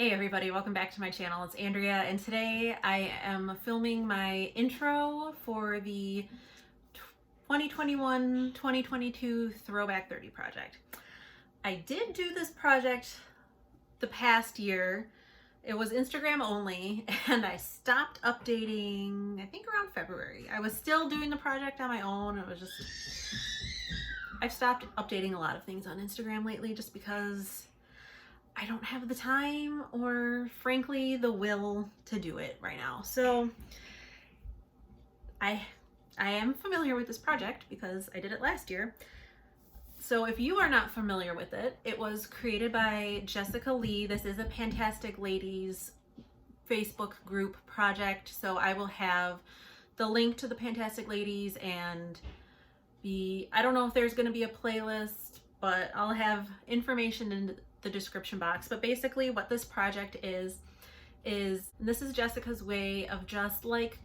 Hey everybody, welcome back to my channel. It's Andrea, and today I am filming my intro for the 2021-2022 Throwback 30 project. I did do this project the past year. It was Instagram only, and I stopped updating, I think around February. I was still doing the project on my own. I've stopped updating a lot of things on Instagram lately just because I don't have the time or frankly the will to do it right now. So I am familiar with this project because I did it last year. So if you are not familiar with it, it was created by Jessica Lee. This is a Fantastic Ladies Facebook group project. So I will have the link to the Fantastic Ladies and I don't know if there's going to be a playlist, but I'll have information in the description box. But basically what this project is this is Jessica's way of just like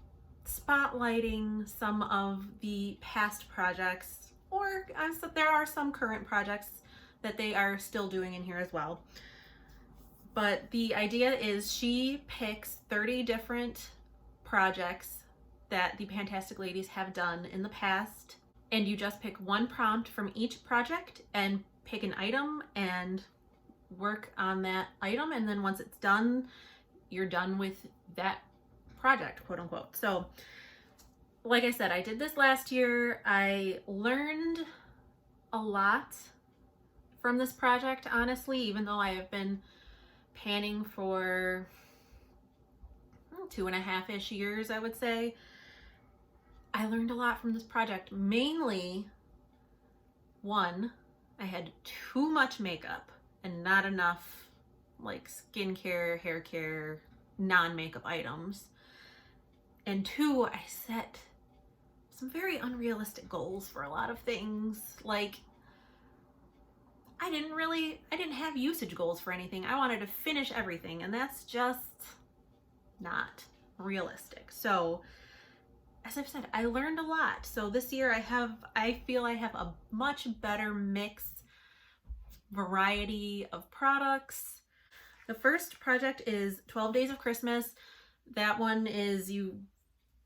spotlighting some of the past projects, or there are some current projects that they are still doing in here as well. But the idea is she picks 30 different projects that the Fantastic Ladies have done in the past, and you just pick one prompt from each project and pick an item and work on that item, and then once it's done, you're done with that project, quote unquote. So like I said, I did this last year. I learned a lot from this project, honestly, even though I have been panning for 2.5-ish years, I would say. I learned a lot from this project. Mainly, one, I had too much makeup and not enough like skincare, hair care, non-makeup items. And two, I set some very unrealistic goals for a lot of things. Like, I didn't have usage goals for anything. I wanted to finish everything, and that's just not realistic. So as I've said, I learned a lot. So this year I feel I have a much better mix, variety of products. The first project is 12 Days of Christmas. That one is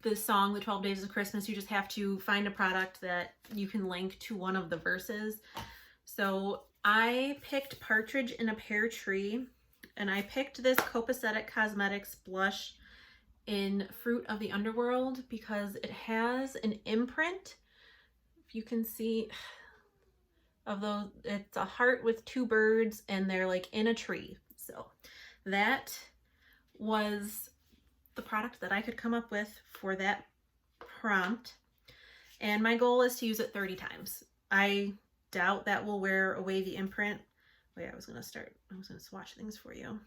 the song, the 12 Days of Christmas, you just have to find a product that you can link to one of the verses. So I picked Partridge in a Pear Tree, and I picked this Copacetic Cosmetics blush in Fruit of the Underworld because it has an imprint, if you can see, of those. It's a heart with two birds and they're like in a tree. So that was the product that I could come up with for that prompt, and my goal is to use it 30 times. I doubt that will wear away the imprint. Wait, I was gonna swatch things for you.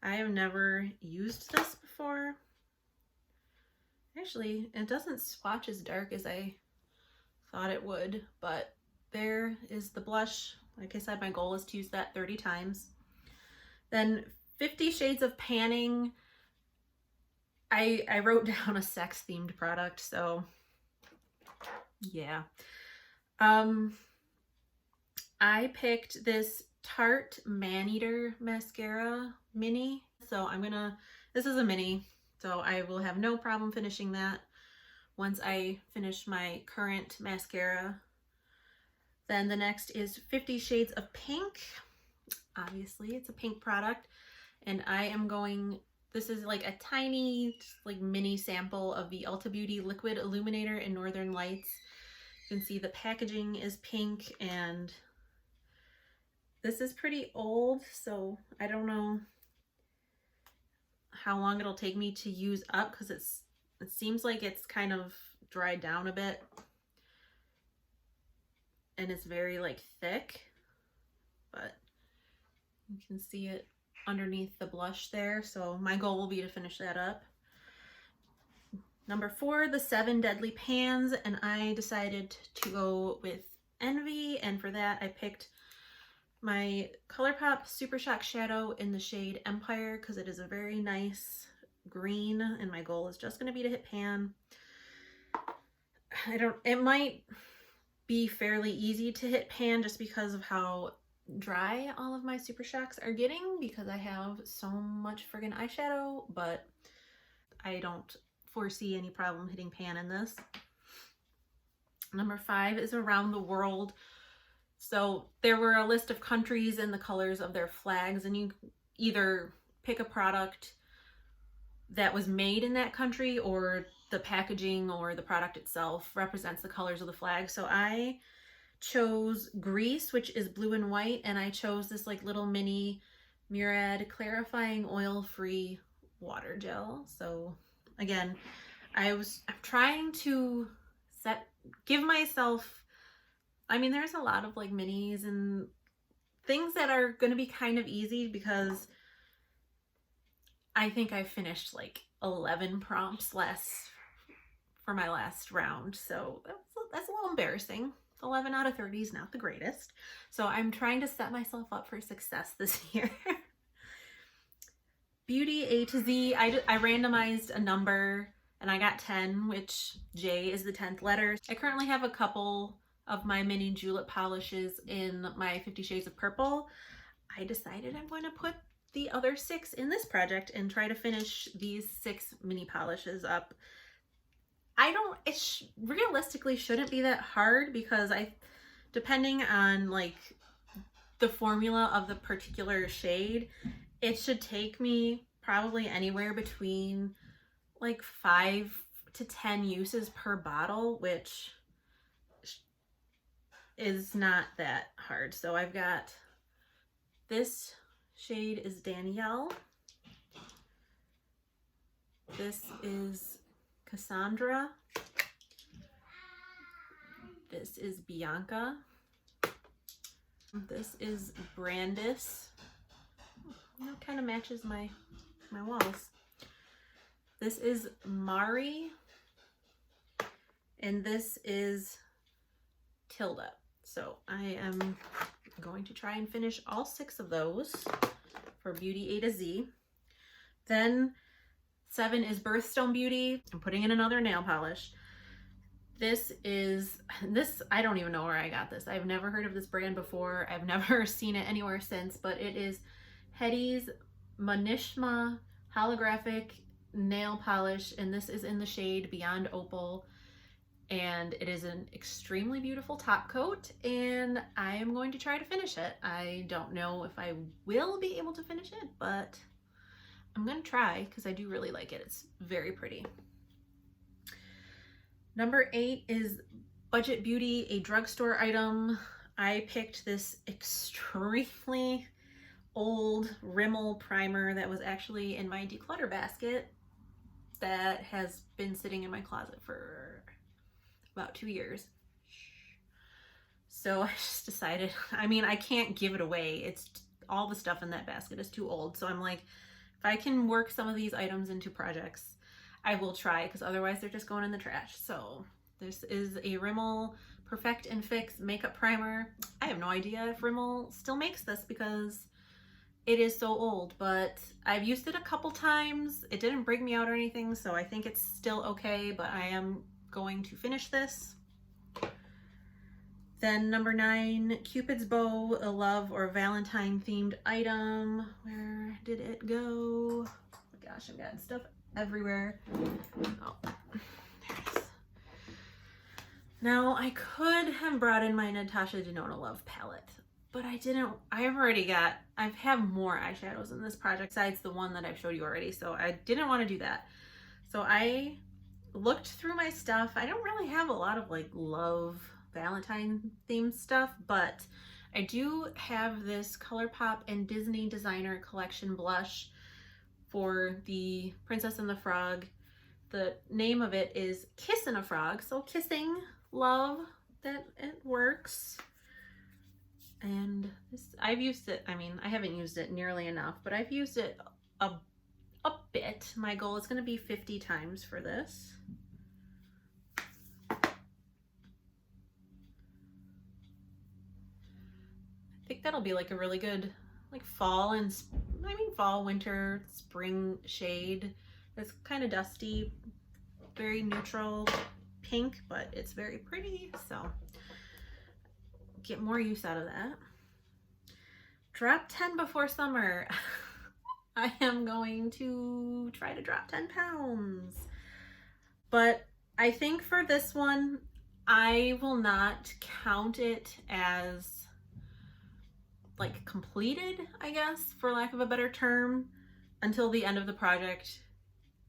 I have never used this before. Actually, it doesn't swatch as dark as I thought it would, but there is the blush. Like I said, my goal is to use that 30 times. Then 50 Shades of Panning. I wrote down a sex themed product, so yeah. I picked this Tarte Maneater mascara mini. So this is a mini, so I will have no problem finishing that once I finish my current mascara. Then the next is 50 Shades of Pink. Obviously, it's a pink product, and this is like a tiny, like mini sample of the Ulta Beauty Liquid Illuminator in Northern Lights. You can see the packaging is pink, and this is pretty old, so I don't know how long it'll take me to use up because it seems like it's kind of dried down a bit, and it's very like thick, but you can see it underneath the blush there. So my goal will be to finish that up. Number 4, the 7 Deadly Pans, and I decided to go with Envy, and for that I picked my ColourPop Super Shock Shadow in the shade Empire because it is a very nice green, and my goal is just going to be to hit pan. It might be fairly easy to hit pan just because of how dry all of my Super Shocks are getting because I have so much friggin' eyeshadow, but I don't foresee any problem hitting pan in this. Number 5 is Around the World. So there were a list of countries and the colors of their flags, and you either pick a product that was made in that country, or the packaging or the product itself represents the colors of the flag. So I chose Greece, which is blue and white, and I chose this like little mini Murad clarifying oil-free water gel. So again, I'm trying to give myself, I mean, there's a lot of like minis and things that are going to be kind of easy because I think I finished like 11 prompts less for my last round. So that's a little embarrassing. 11 out of 30 is not the greatest. So I'm trying to set myself up for success this year. Beauty A to Z, I randomized a number and I got 10, which J is the 10th letter. I currently have a couple of my mini julep polishes in my 50 Shades of Purple. I decided I'm going to put the other 6 in this project and try to finish these 6 mini polishes up. It realistically shouldn't be that hard because depending on like the formula of the particular shade, it should take me probably anywhere between like 5 to 10 uses per bottle, which is not that hard. So I've got this shade is Danielle. This is Cassandra. This is Bianca. This is Brandis. That kind of matches my walls. This is Mari. And this is Tilda. So I am going to try and finish all 6 of those for Beauty A to Z. Then 7 is Birthstone Beauty. I'm putting in another nail polish. This, I don't even know where I got this. I've never heard of this brand before. I've never seen it anywhere since, but it is Hetty's Manishma Holographic Nail Polish, and this is in the shade Beyond Opal. And it is an extremely beautiful top coat, and I am going to try to finish it. I don't know if I will be able to finish it, but I'm going to try because I do really like it. It's very pretty. Number 8 is Budget Beauty, a drugstore item. I picked this extremely old Rimmel primer that was actually in my declutter basket that has been sitting in my closet for about 2 years. So I just decided, I mean, I can't give it away. It's all the stuff in that basket is too old. So I'm like, if I can work some of these items into projects, I will try, because otherwise they're just going in the trash. So this is a Rimmel Perfect and Fix makeup primer. I have no idea if Rimmel still makes this because it is so old, but I've used it a couple times. It didn't break me out or anything, so I think it's still okay, but I am going to finish this. Then number 9, Cupid's Bow, a love or Valentine themed item. Where did it go? Oh my gosh, I've got stuff everywhere. Oh, there it is. Now I could have brought in my Natasha Denona Love palette, but I didn't. I have more eyeshadows in this project besides the one that I've showed you already, so I didn't want to do that. So I looked through my stuff. I don't really have a lot of like love Valentine themed stuff, but I do have this ColourPop and Disney Designer Collection blush for the Princess and the Frog. The name of it is Kissin' a Frog, so kissing, love, that it works. And this, I've used it, I mean, I haven't used it nearly enough, but I've used it a bit. My goal is going to be 50 times for this. I think that'll be like a really good like fall, winter, spring shade. It's kind of dusty, very neutral pink, but it's very pretty, so get more use out of that. drop 10 before summer. I am going to try to drop 10 pounds. But I think for this one, I will not count it as like completed, I guess, for lack of a better term, until the end of the project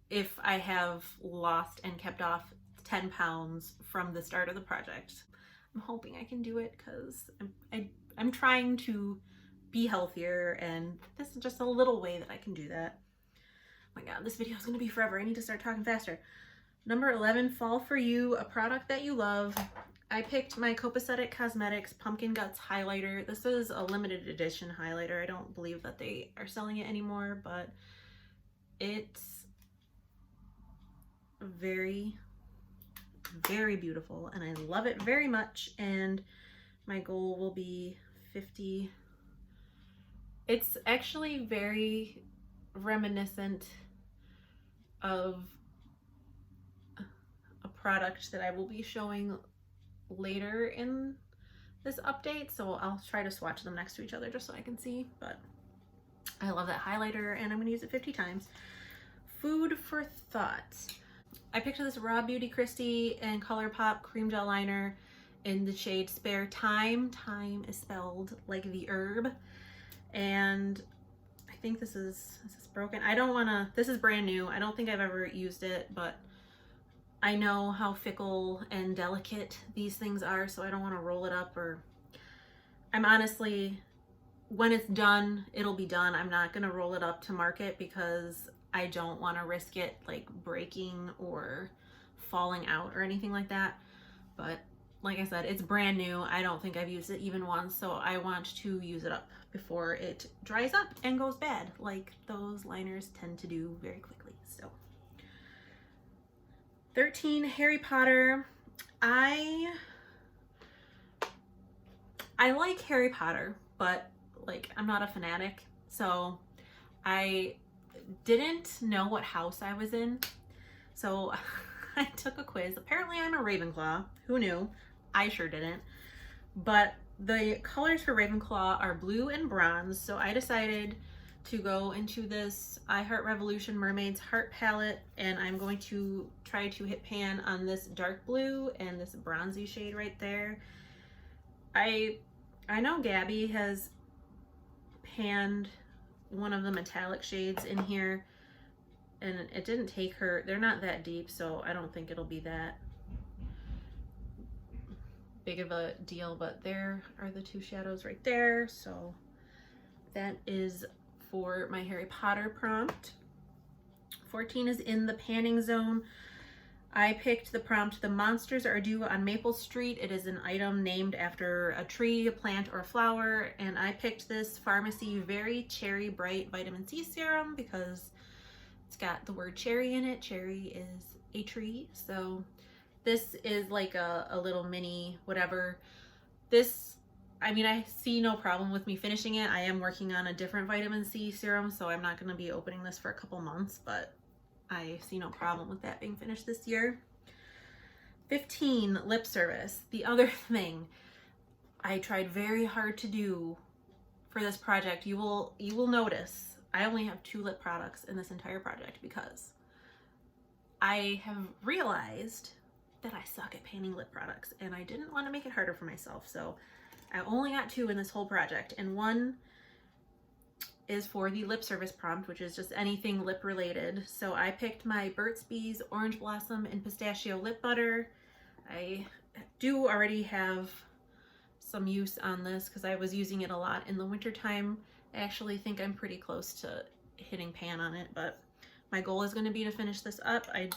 if I have lost and kept off 10 pounds from the start of the project. I'm hoping I can do it because I'm trying to be healthier, and this is just a little way that I can do that. Oh my god, this video is going to be forever. I need to start talking faster. Number 11, Fall For You, a product that you love. I picked my Copacetic Cosmetics Pumpkin Guts highlighter. This is a limited edition highlighter. I don't believe that they are selling it anymore, but it's very, very beautiful and I love it very much, and my goal will be 50. It's actually very reminiscent of a product that I will be showing later in this update, so I'll try to swatch them next to each other just so I can see, but I love that highlighter and I'm going to use it 50 times. Food for thought. I picked this Raw Beauty Kristi and ColourPop cream gel liner in the shade Spare Time. Time is spelled like the herb. And I think this is broken? I don't want to, this is brand new. I don't think I've ever used it, but I know how fickle and delicate these things are, so I don't want to roll it up, or I'm honestly, when it's done, it'll be done. I'm not going to roll it up to market because I don't want to risk it like breaking or falling out or anything like that. But like I said, it's brand new. I don't think I've used it even once, so I want to use it up before it dries up and goes bad, like those liners tend to do very quickly. So 13, Harry Potter. I like Harry Potter, but like I'm not a fanatic, so I didn't know what house I was in, so I took a quiz. Apparently I'm a Ravenclaw. Who knew? I sure didn't. But the colors for Ravenclaw are blue and bronze, so I decided to go into this I Heart Revolution Mermaid's Heart palette, and I'm going to try to hit pan on this dark blue and this bronzy shade right there. I know Gabby has panned one of the metallic shades in here and it didn't take her, they're not that deep, so I don't think it'll be that big of a deal, but there are the two shadows right there. So that is for my Harry Potter prompt. 14 is in the panning zone. I picked the prompt, The Monsters Are Due on Maple Street. It is an item named after a tree, a plant, or a flower, and I picked this Pharmacy Very Cherry Bright Vitamin C Serum because it's got the word cherry in it. Cherry is a tree, so this is like a little mini whatever. This, I mean, I see no problem with me finishing it. I am working on a different vitamin C serum, so I'm not going to be opening this for a couple months, but I see no problem with that being finished this year. 15, lip service. The other thing I tried very hard to do for this project, you will notice I only have 2 lip products in this entire project because I have realized that I suck at painting lip products and I didn't want to make it harder for myself. So I only got 2 in this whole project, and one is for the lip service prompt, which is just anything lip related. So I picked my Burt's Bees Orange Blossom and Pistachio Lip Butter. I do already have some use on this because I was using it a lot in the winter time. I actually think I'm pretty close to hitting pan on it, but my goal is going to be to finish this up. I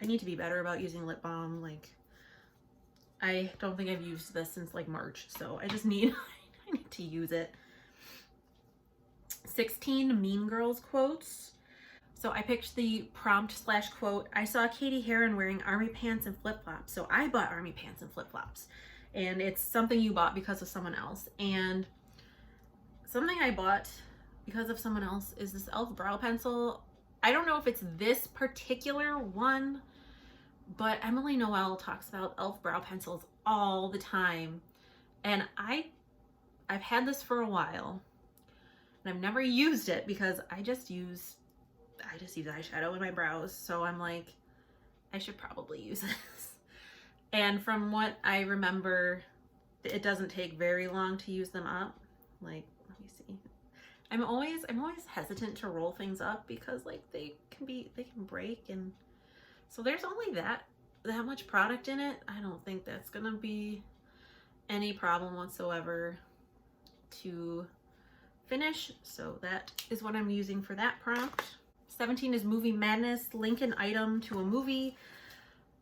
need to be better about using lip balm. Like, I don't think I've used this since like March, so I just need I need to use it. 16, Mean Girls quotes. So I picked the prompt slash quote, I saw Katie Heron wearing army pants and flip-flops, so I bought army pants and flip-flops. And it's something you bought because of someone else. And something I bought because of someone else is this e.l.f. brow pencil. I don't know if it's this particular one, but Emily Noel talks about e.l.f. brow pencils all the time. And I've had this for a while, and I've never used it because I just use eyeshadow in my brows. So I'm like, I should probably use this. And from what I remember, it doesn't take very long to use them up. Like, let me see. I'm always hesitant to roll things up because like they can break, and so there's only that much product in it. I don't think that's gonna be any problem whatsoever to finish. So that is what I'm using for that prompt. 17 is Movie Madness, link an item to a movie.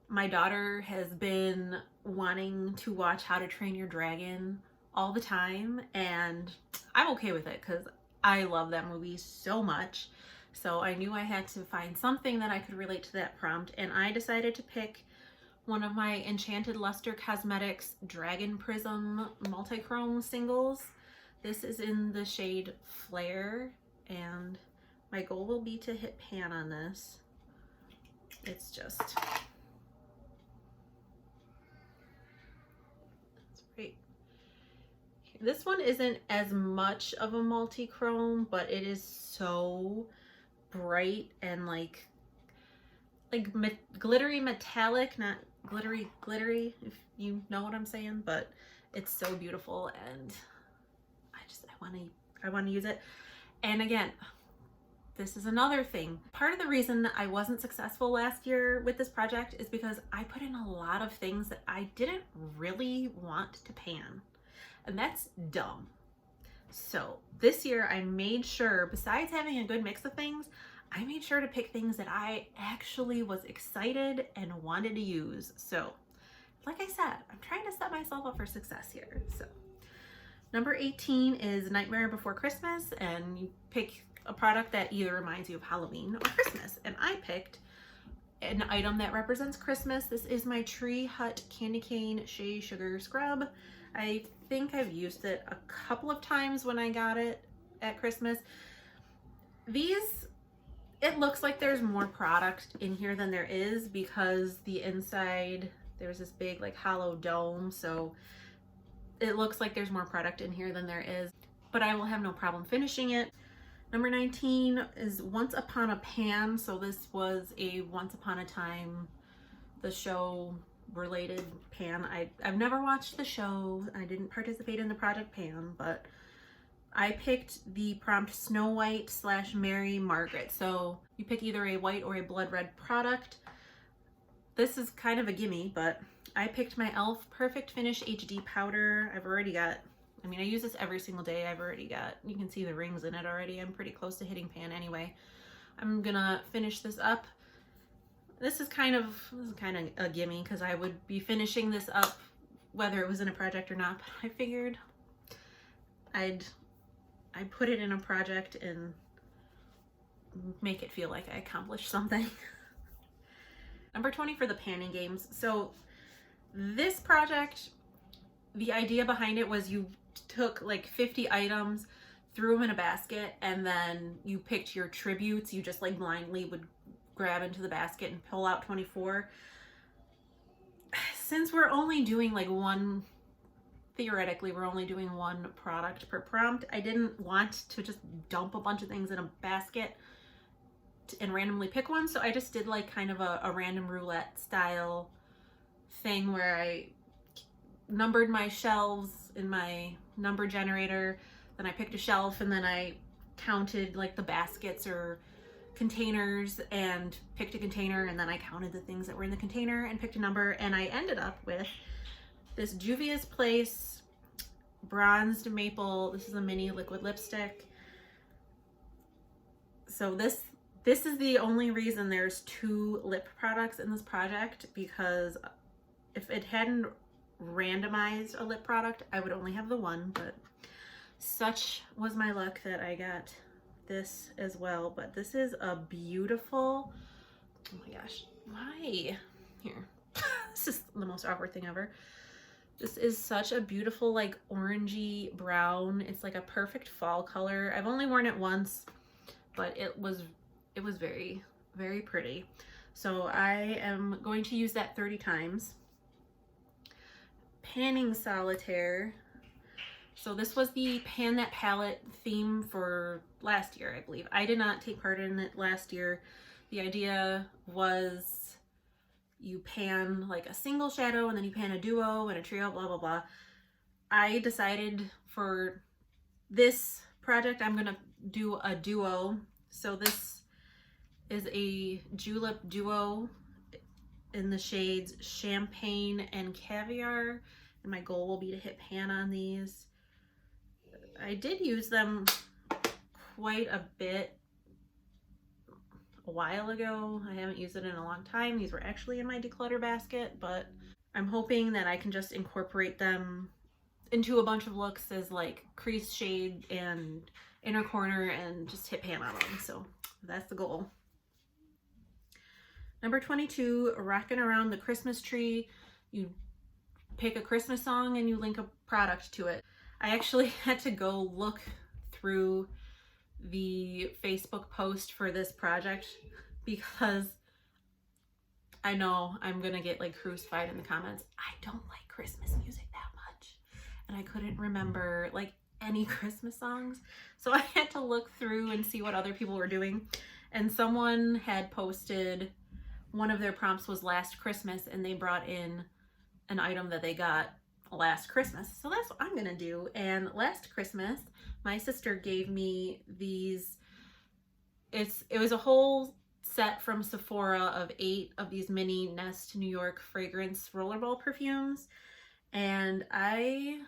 My daughter has been wanting to watch How to Train Your Dragon all the time, and I'm okay with it because I love that movie so much. So I knew I had to find something that I could relate to that prompt, and I decided to pick one of my Enchanted Luster Cosmetics Dragon Prism Multichrome singles. This is in the shade Flare, and my goal will be to hit pan on this. It's just, that's great. This one isn't as much of a multi-chrome, but it is so bright and like glittery metallic, not glittery, if you know what I'm saying, but it's so beautiful, and I want to use it. And again, this is another thing. Part of the reason I wasn't successful last year with this project is because I put in a lot of things that I didn't really want to pan, and that's dumb. So this year I made sure, besides having a good mix of things, I made sure to pick things that I actually was excited and wanted to use. So like I said, I'm trying to set myself up for success here. So number 18 is Nightmare Before Christmas, and you pick a product that either reminds you of Halloween or Christmas. And I picked an item that represents Christmas. This is my Tree Hut Candy Cane Shea Sugar Scrub. I think I've used it a couple of times when I got it at Christmas. It looks like there's more product in here than there is because the inside, there's this big like hollow dome. So it looks like there's more product in here than there is, but I will have no problem finishing it. Number 19 is Once Upon a Pan. So this was a Once Upon a Time, the show related pan. I've never watched the show. I didn't participate in the Project Pan, but I picked the prompt Snow White / Mary Margaret. So you pick either a white or a blood red product. This is kind of a gimme, but I picked my e.l.f. Perfect Finish HD powder. I've already got, I mean, I use this every single day. I've already got, you can see the rings in it already. I'm pretty close to hitting pan anyway. I'm gonna finish this up. This is kind of a gimme because I would be finishing this up whether it was in a project or not, but I figured I'd put it in a project and make it feel like I accomplished something. Number 20 for the panning games. So this project, the idea behind it was you took like 50 items, threw them in a basket, and then you picked your tributes. You just like blindly would grab into the basket and pull out 24. Since we're only doing like theoretically we're only doing one product per prompt, I didn't want to just dump a bunch of things in a basket and randomly pick one. So I just did like kind of a random roulette style thing where I numbered my shelves in my number generator, then I picked a shelf, and then I counted like the baskets or containers and picked a container, and then I counted the things that were in the container and picked a number, and I ended up with this Juvia's Place Bronzed Maple. This is a mini liquid lipstick. So this is the only reason there's 2 lip products in this project, because if it hadn't randomized a lip product, I would only have the one, but such was my luck that I got this as well. But this is a beautiful, oh my gosh, why? Here. This is the most awkward thing ever. This is such a beautiful like orangey brown. It's like a perfect fall color. I've only worn it once, but it was very, very pretty. So I am going to use that 30 times. Panning Solitaire. So this was the Pan That Palette theme for last year, I believe. I did not take part in it last year. The idea was you pan like a single shadow and then you pan a duo and a trio, blah, blah, blah. I decided for this project, I'm gonna do a duo. So this is a julep duo in the shades Champagne and Caviar. And my goal will be to hit pan on these. I did use them quite a bit a while ago. I haven't used it in a long time. These were actually in my declutter basket, but I'm hoping that I can just incorporate them into a bunch of looks as like crease shade and inner corner and just hit pan on them. So that's the goal. Number 22, Rockin' Around the Christmas Tree. You pick a Christmas song and you link a product to it. I actually had to go look through the Facebook post for this project because I know I'm gonna get like crucified in the comments. I don't like Christmas music that much. And I couldn't remember like any Christmas songs. So I had to look through and see what other people were doing. And someone had posted, one of their prompts was Last Christmas, and they brought in an item that they got last Christmas. So that's what I'm gonna do. And last Christmas, my sister gave me these, it was a whole set from Sephora of 8 of these mini Nest New York fragrance rollerball perfumes. And I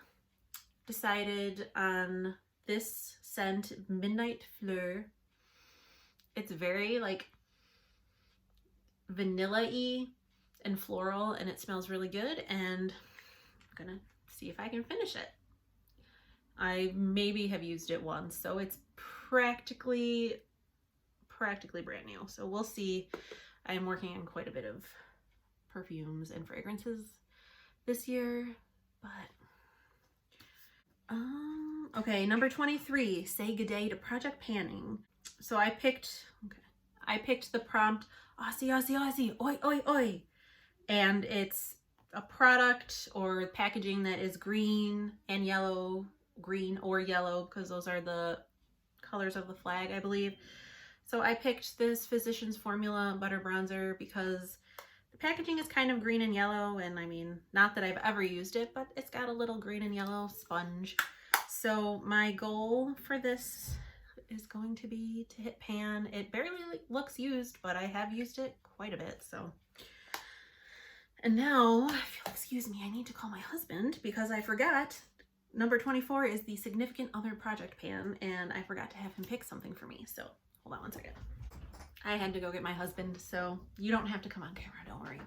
decided on this scent, Midnight Fleur. It's very like vanilla-y and floral, and it smells really good, and I'm gonna see if I can finish it. I maybe have used it once, so it's practically brand new. So we'll see. I'm working on quite a bit of perfumes and fragrances this year, but okay, number 23, say good day to project panning. So I picked the prompt, Aussie, Aussie, Aussie, oi, oi, oi. And it's a product or packaging that is green and yellow, green or yellow, because those are the colors of the flag, I believe. So I picked this Physicians Formula Butter Bronzer because the packaging is kind of green and yellow, and I mean, not that I've ever used it, but it's got a little green and yellow sponge. So my goal for this is going to be to hit pan. It barely looks used, but I have used it quite a bit, so. And now, if you'll excuse me, I need to call my husband because I forgot. Number 24 is the Significant Other project pan, and I forgot to have him pick something for me, so hold on one second. I had to go get my husband, so you don't have to come on camera, don't worry.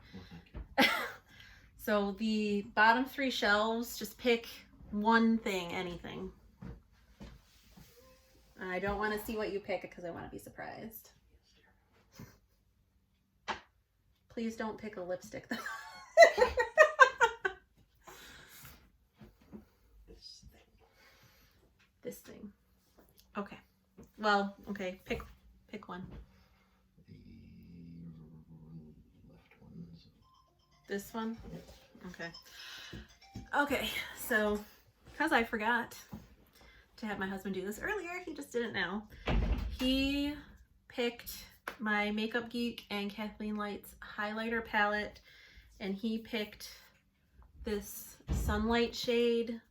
So the bottom 3 shelves, just pick one thing, anything. I don't want to see what you pick because I want to be surprised. Please don't pick a lipstick though. This thing. Okay. Well, okay, pick one. The left one. This one? Okay. Okay, so because I forgot to have my husband do this earlier, he just did it now. He picked my Makeup Geek and Kathleen Light's highlighter palette, and he picked this Sunlight shade.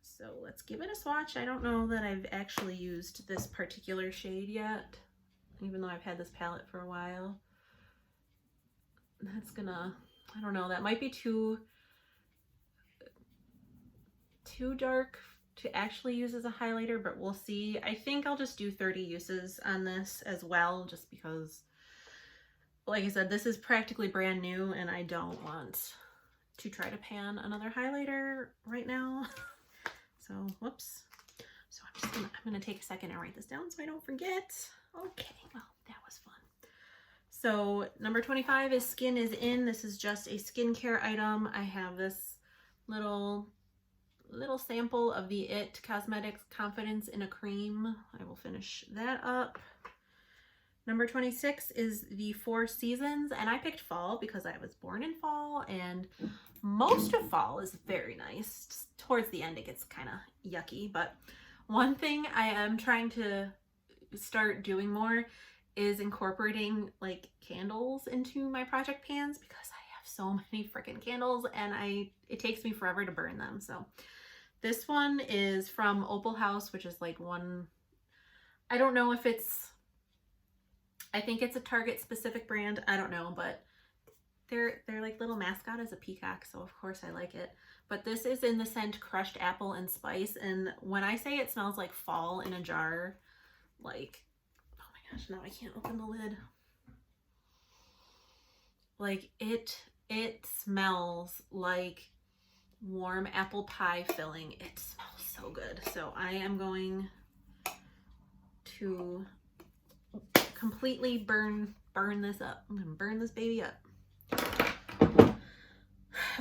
So let's give it a swatch. I don't know that I've actually used this particular shade yet, even though I've had this palette for a while. That's gonna, I don't know, that might be too dark to actually use as a highlighter, but we'll see. I think I'll just do 30 uses on this as well, just because, like I said, this is practically brand new and I don't want to try to pan another highlighter right now. So, whoops. So I'm gonna take a second and write this down so I don't forget. Okay, well, that was fun. So number 25 is Skin is In. This is just a skincare item. I have this little sample of the IT Cosmetics Confidence in a Cream. I will finish that up. Number 26 is the Four Seasons, and I picked fall because I was born in fall, and most of fall is very nice. Just towards the end it gets kind of yucky. But one thing I am trying to start doing more is incorporating like candles into my project pans, because I have so many freaking candles and it takes me forever to burn them. So this one is from Opal House, which is like one, I don't know if it's, I think it's a Target specific brand, I don't know, but their like little mascot is a peacock, so of course I like it. But this is in the scent Crushed Apple and Spice, and when I say it smells like fall in a jar, like, oh my gosh, now I can't open the lid. Like it smells like warm apple pie filling. It smells so good. So I am going to completely burn this up. I'm gonna burn this baby up.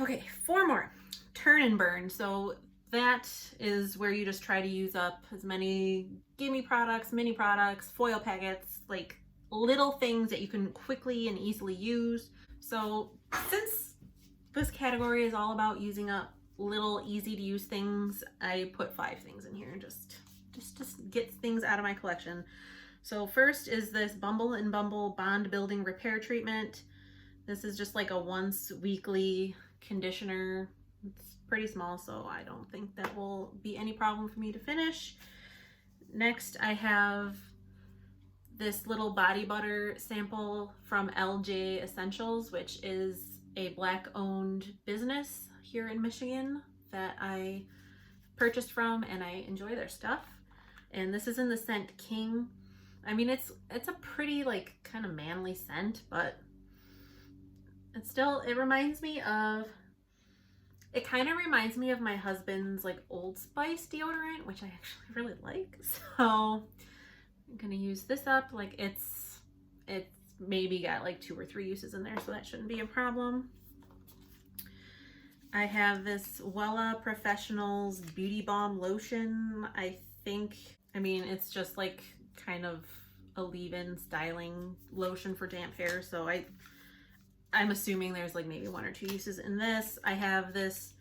Okay, 4 more. Turn and burn. So that is where you just try to use up as many gimme products, mini products, foil packets, like little things that you can quickly and easily use. So since this category is all about using up little easy to use things, I put 5 things in here just get things out of my collection. So first is this Bumble and Bumble Bond Building Repair Treatment. This is just like a once weekly conditioner. It's pretty small, so I don't think that will be any problem for me to finish. Next, I have this little body butter sample from LJ Essentials, which is a Black-owned business here in Michigan that I purchased from, and I enjoy their stuff. And this is in the scent King. I mean, it's a pretty like kind of manly scent, but it's still, it kind of reminds me of my husband's like Old Spice deodorant, which I actually really like. So I'm gonna use this up. Like it's maybe got like 2 or 3 uses in there, so that shouldn't be a problem. I have this Wella Professionals Beauty Balm Lotion. I mean, it's just like kind of a leave-in styling lotion for damp hair, so I'm assuming there's like maybe 1 or 2 uses in this. I have this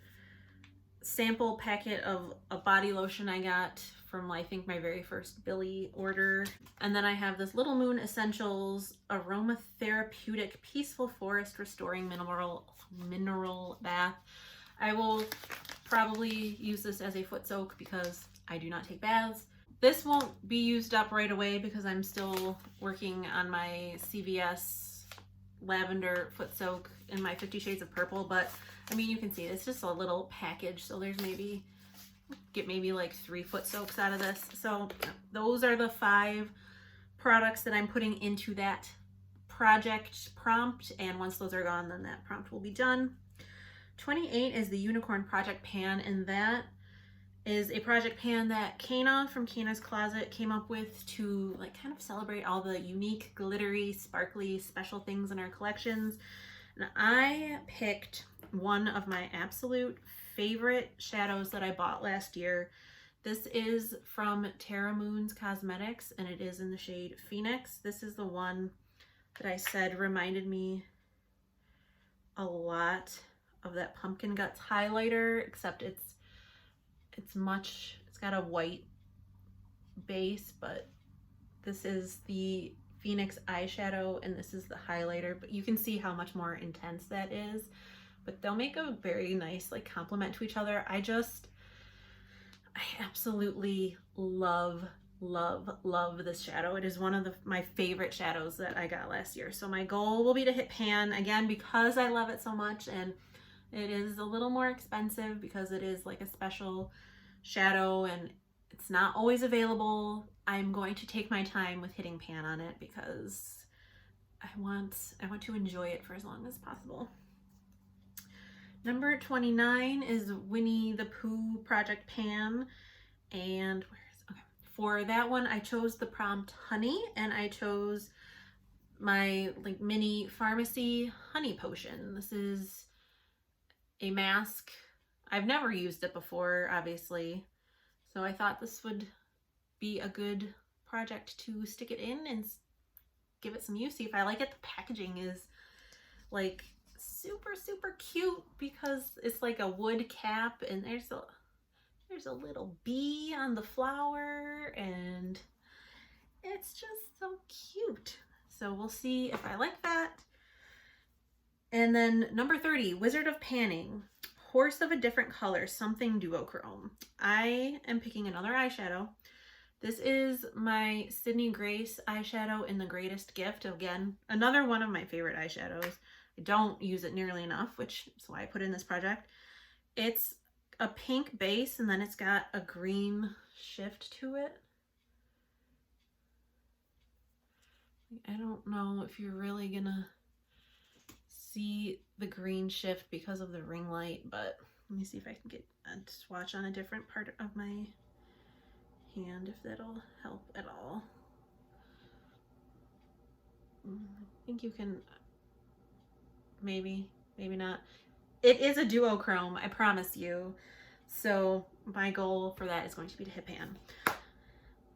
sample packet of a body lotion I got from I think my very first Billy order. And then I have this Little Moon Essentials Aromatherapeutic Peaceful Forest Restoring Mineral Bath. I will probably use this as a foot soak because I do not take baths. This won't be used up right away because I'm still working on my CVS lavender foot soak in my 50 Shades of Purple, but I mean, you can see it's just a little package, so there's maybe like 3 foot soaks out of this. So those are the 5 products that I'm putting into that project prompt, and once those are gone, then that prompt will be done. 28 is the Unicorn Project Pan, and that is a project pan that Kana from Kana's Closet came up with to like kind of celebrate all the unique, glittery, sparkly, special things in our collections. And I picked one of my absolute favorite shadows that I bought last year. This is from Tara Moon's Cosmetics, and it is in the shade Phoenix. This is the one that I said reminded me a lot of that Pumpkin Guts highlighter, except it's got a white base, but this is the Phoenix eyeshadow and this is the highlighter, but you can see how much more intense that is. But they'll make a very nice like complement to each other. I absolutely love this shadow. It is one of my favorite shadows that I got last year. So my goal will be to hit pan again because I love it so much, and it is a little more expensive because it is like a special shadow and it's not always available. I'm going to take my time with hitting pan on it because I want to enjoy it for as long as possible. Number 29 is Winnie the Pooh Project Pan, and for that one I chose the prompt honey, and I chose my like mini pharmacy honey potion. This is a mask. I've never used it before, obviously, so I thought this would be a good project to stick it in and give it some use, see if I like it. The packaging is like super cute because it's like a wood cap, and there's there's a little bee on the flower, and it's just so cute. So we'll see if I like that. And then number 30, Wizard of Panning. Horse of a different color, something duochrome. I am picking another eyeshadow. This is my Sydney Grace eyeshadow in The Greatest Gift. Again, another one of my favorite eyeshadows. I don't use it nearly enough, which is why I put it in this project. It's a pink base, and then it's got a green shift to it. I don't know if you're really gonna see the green shift because of the ring light, but let me see if I can get a swatch on a different part of my hand, if that'll help at all. I think you can, maybe not. It is a duochrome, I promise you. So my goal for that is going to be to hit pan.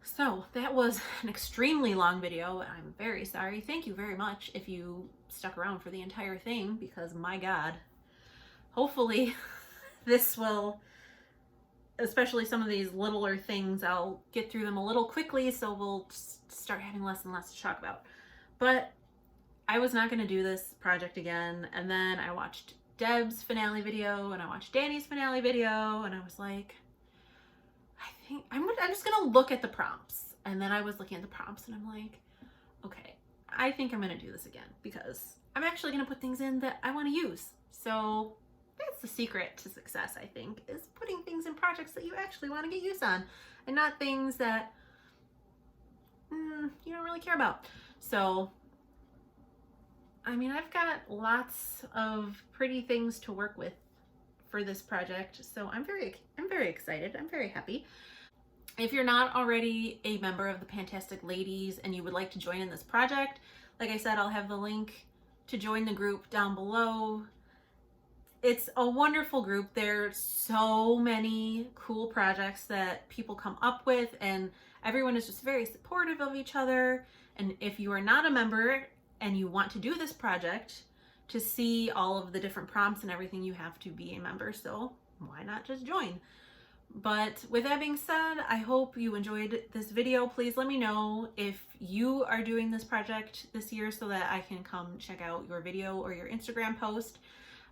So that was an extremely long video. I'm very sorry. Thank you very much if you stuck around for the entire thing, because my God, hopefully this will, especially some of these littler things, I'll get through them a little quickly, so we'll start having less and less to talk about. But I was not going to do this project again, and then I watched Deb's finale video, and I watched Danny's finale video, and I was like, I think I'm just going to look at the prompts. And then I was looking at the prompts, and I'm like, okay, I think I'm going to do this again, because I'm actually going to put things in that I want to use. So that's the secret to success, I think, is putting things in projects that you actually want to get use on, and not things that you don't really care about. So, I mean, I've got lots of pretty things to work with for this project, so I'm very excited. I'm very happy. If you're not already a member of the Fantastic Ladies and you would like to join in this project, like I said, I'll have the link to join the group down below. It's a wonderful group. There's so many cool projects that people come up with, and everyone is just very supportive of each other. And if you are not a member and you want to do this project, to see all of the different prompts and everything, you have to be a member. So why not just join? But with that being said, I hope you enjoyed this video. Please let me know if you are doing this project this year so that I can come check out your video or your Instagram post.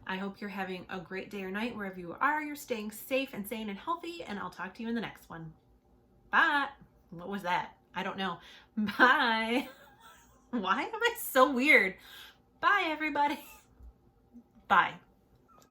I hope you're having a great day or night wherever you are. You're staying safe and sane and healthy, and I'll talk to you in the next one. Bye. What was that? I don't know. Bye. Why am I so weird? Bye, everybody. Bye.